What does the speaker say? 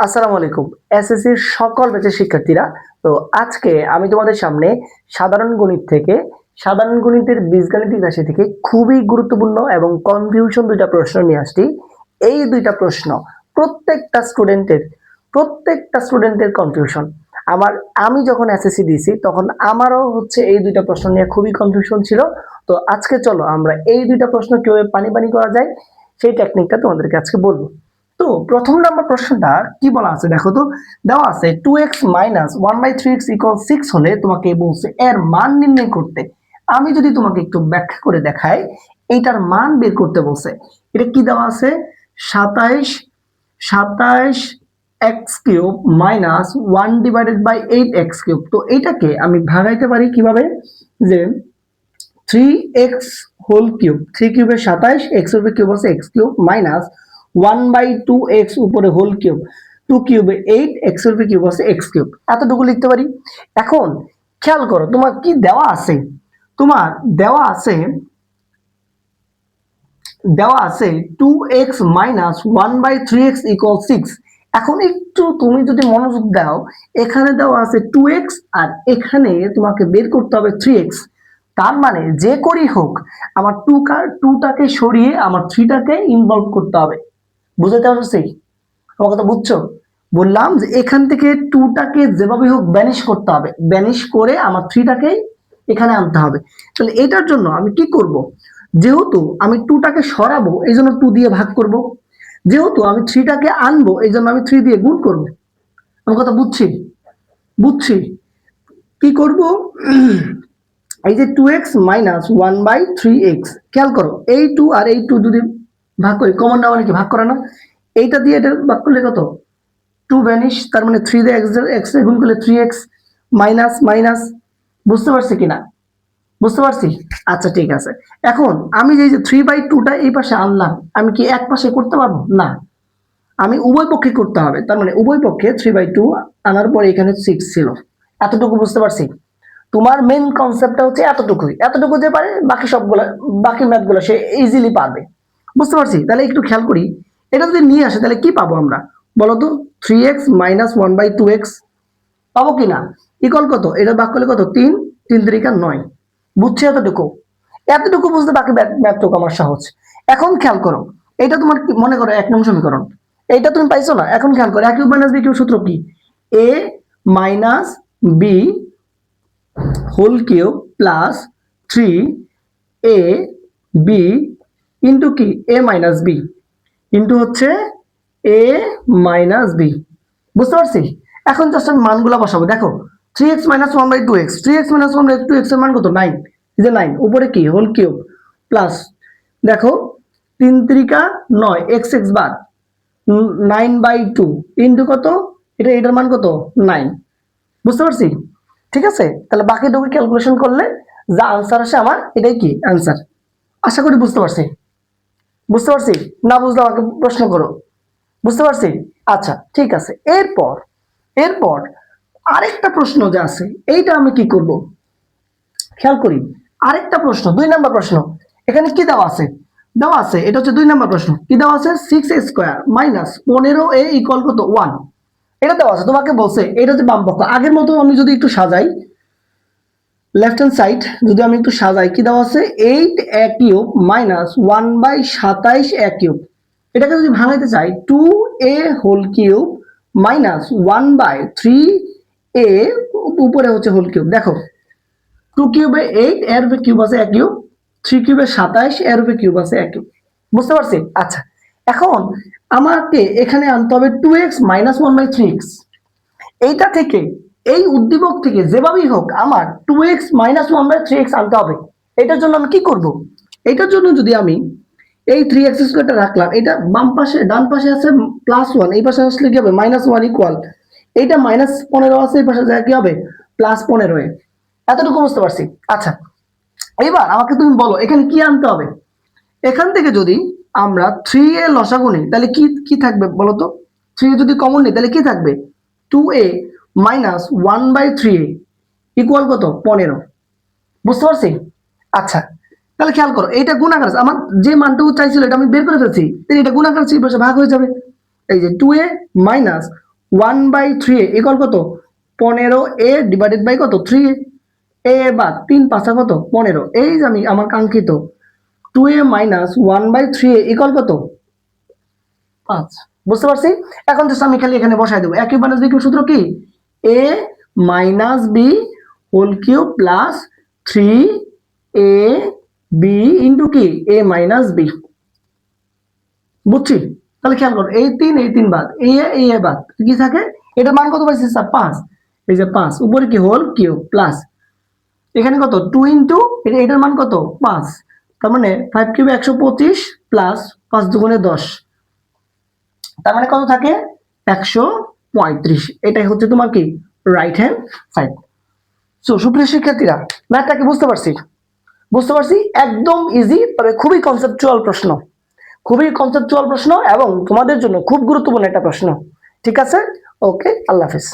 আসসালামু আলাইকুম। এসএসসির সকল ব্যাচের শিক্ষার্থীরা, তো আজকে আমি তোমাদের সামনে সাধারণ গণিত থেকে সাধারণ গণিতের বীজগাণিতিক রাশি থেকে খুবই গুরুত্বপূর্ণ এবং কনফিউশন দুইটা প্রশ্ন নিয়ে আসছি। এই দুইটা প্রশ্ন প্রত্যেকটা স্টুডেন্টের কনফিউশন। আমি যখন এসএসসি দিয়েছি তখন আমারও হচ্ছে এই দুইটা প্রশ্ন নিয়ে খুবই কনফিউশন ছিল। তো আজকে চলো আমরা এই দুইটা প্রশ্ন কিভাবে পানি পানি করা যায় সেই টেকনিকটা তোমাদেরকে আজকে বলবো। তো প্রথম নাম্বার প্রশ্নটা কি বলা আছে দেখো তো। দেওয়া আছে 2x মাইনাস 1/3x ইকুয়াল 6 হলে তোমাকে বলছে এর মান নির্ণয় করতে। আমি যদি তোমাকে একটু ব্যাখ্যা করে দেখাই, এইটার মান বের করতে বলছে। এটা কি দেওয়া আছে? 27 x cube minus 1/8 x cube. তো এটাকে আমি ভাগাইতে পারি কিভাবে, যে 3x হোল কিউব, 3 কিউবে 27, x এর উপরে কিউব আছে x কিউব, মাইনাস 1/2x উপরে হোল কিউব, 2 কিউবে 8, x এর উপরে কিউব আছে x কিউব। এতটুকু লিখতে পারি। এখন খেয়াল করো তোমার কি দেওয়া আছে। তোমার দেওয়া আছে 2x মাইনাস 1/3x ইকুয়াল 6। এখন একটু তুমি যদি মনোযোগ দাও, এখানে দেওয়া আছে 2x আর এখানে তোমাকে বের করতে হবে 3x। তার মানে যে করেই হোক আমার 2টাকে সরিয়ে আমার 3টাকে ইনভলভ করতে হবে। বুঝতে পারছি? আমার কথা বুঝছো? বললাম যে এখান থেকে 2টাকে যেভাবে হোক ব্যানিশ করতে হবে, ব্যানিশ করে আমার 3টাকে এখানে আনতে হবে। তাহলে এটার জন্য আমি কি করব? যেহেতু আমি 2টাকে সরাবো এই জন্য 2 দিয়ে ভাগ করব, যেহেতু আমি 3টাকে আনবো এই জন্য আমি 3 দিয়ে গুণ করব। আমার কথা বুঝছি কি করব? এই যে 2x মাইনাস 1/3x, খেয়াল করো এই 2 আর এই 2 যদি ভাগ করি, কমন না মানে কি ভাগ করা না? এইটা দিয়ে এটা ভাগ করলে কত? 2 ভ্যানিশ, তার মানে 3 দিয়ে x এ গুণ করলে 3x মাইনাস মাইনাস। বুঝতে পারছি কিনা? বুঝতে পারছি। আচ্ছা ঠিক আছে। এখন আমি যে 3/2টা এই পাশে আনলাম, আমি কি এক পাশে করতে পারবো না? আমি উভয় পক্ষে করতে হবে। তার মানে উভয় পক্ষে 3/2 আনার পরে এখানে 6 ছিল। এতটুকু বুঝতে পারছি। তোমার মেন কনসেপ্টটা হচ্ছে এতটুকু যে পারে বাকি সবগুলো, বাকি ম্যাথগুলো সে ইজিলি পারবে। বুঝতে পারছি। তাহলে একটু খেয়াল করি, এটা যদি নিয়ে আসে তাহলে কি পাবো আমরা বলো তো? 3x মাইনাস 1/2x পাবো কিনা? ইকুয়াল কত? এটা ভাগ করলে কত? 3, 3 3 9। বুঝছি এতটুকু বুঝতে বাকি ম্যাথটুকু আমার সহজ। এখন খেয়াল করো, এটা তোমার মনে করো 1 নং সমীকরণ, এইটা তুমি পাইছো না? এখন খেয়াল করো a cube minus b cube সূত্র কি? a minus b whole cube plus 3ab into কি a মাইনাস b ইন্টু হচ্ছে a মাইনাস b। বুঝতে পারছি? এখন জাস্ট আমি মানগুলো বসাবো। দেখো 3x minus 1/2x, 3x minus 1/2x এর মান কত? 9। এই যে 9 উপরে কি হোল কিউব প্লাস, দেখো 3 3 9, x x বাদ 9/2 ইন্টু কত? এটার মান কত? 9। বুঝতে পারছি? ঠিক আছে। তাহলে বাকিটুকু ক্যালকুলেশন করলে যা আনসার আসে আমার এটাই কি আনসার। আশা করি বুঝতে পারছি। না বুঝলে আমাকে প্রশ্ন করো। বুঝতে পারছি। আচ্ছা ঠিক আছে। এরপর আরেকটা প্রশ্ন যে আছে এইটা আমি কি করব, খেয়াল করি। আরেকটা প্রশ্ন, 2 নম্বর প্রশ্ন। এখানে কি দেওয়া আছে এটা হচ্ছে 2 নম্বর প্রশ্ন। কি দেওয়া আছে? 6a² মাইনাস 15a ইকুয়াল কত? 1। এটা দেওয়া আছে। তোমাকে বলছে এটা হচ্ছে বাম পক্ষ। আগের মতো আমি যদি একটু সাজাই, লেফট হ্যান্ড সাইড যদি আমি একটু সাজাই, কি দেওয়া আছে? 8a cube minus 1/27a cube. এটাকে যদি ভাঙাইতে চাই, 2a whole cube minus 1/3a উপরে হচ্ছে হোল কিউব। দেখো 2 কিউবে 8, এর উপরে কিউব আছে a কিউব, 3 কিউবে 27, এর উপরে কিউব আছে a কিউব। বুঝতে পারছি? আচ্ছা এখন আমাকে এখানে আনতে হবে 2x মাইনাস 1/3x। এইটা থেকে, এই উদ্দীপক থেকে যেভাবেই হোক আমার 2x মাইনাস 1/3x আনতে হবে। এটার জন্য আমি কি করব? এটার জন্য যদি আমি এই 3x² রাখলাম, এটা বাম পাশে, ডান পাশে আছে +1, এই পাশে আসলে কি হবে? -1 ইকুয়াল, এইটা -15 আছে, এই পাশে যায় কি হবে? +15। এতটুকু বুঝতে পারছি। আচ্ছা এবার আমাকে তুমি বলো এখানে কি আনতে হবে। এখান থেকে যদি আমরা 3a লসাগু নিই তাহলে কি কি থাকবে বলো তো? 3 যদি কমন নিই তাহলে কি থাকবে? 2a মাইনাস 1/3a ইকুয়াল কত? 15। বুঝতে পারছি? আচ্ছা তাহলে খেয়াল করো, এইটা গুণাকার আছে, আমার যে মানটুকু চাইছিল এটা আমি বের করে ফেলছি, তাহলে এটা গুণাকার আছে, এই পাশে ভাগ হয়ে যাবে। এই যে 2a মাইনাস 1/3 ইকুয়াল কত 15a ডিভাইডেড বাই কত 3a এ বাদ 3 5 কত 15 এই যে আমি আমার কাঙ্ক্ষিত 2a মাইনাস 1/3a ইকুয়াল কত 5 বুঝতে পারছি এখন জাস্ট আমি খালি এখানে বসাই দেব a cube minus b cube সূত্র কি a minus b whole cube plus 3ab into কি a মাইনাস b বুঝছি তাহলে খেয়াল করো এই 3 বাদ এই বাদ কি থাকে এটার মান কত পাইছি স্যার 5 এই যে 5 উপরে কি হোল কিউব প্লাস এখানে কত 2 ইনটু এটার মান কত 5 তার মানে 5 কিউবে 125 প্লাস 5 দুগুণে 10 তার মানে কত থাকে 135 এটাই হচ্ছে তোমার কি রাইট হ্যান্ড সাইড সো সুপ্রিয় শিক্ষার্থীরা ম্যাথটা কি বুঝতে পারছি একদম ইজি তবে খুবই কনসেপচুয়াল প্রশ্ন এবং তোমাদের জন্য খুব গুরুত্বপূর্ণ একটা প্রশ্ন ঠিক আছে ওকে আল্লাহ হাফেজ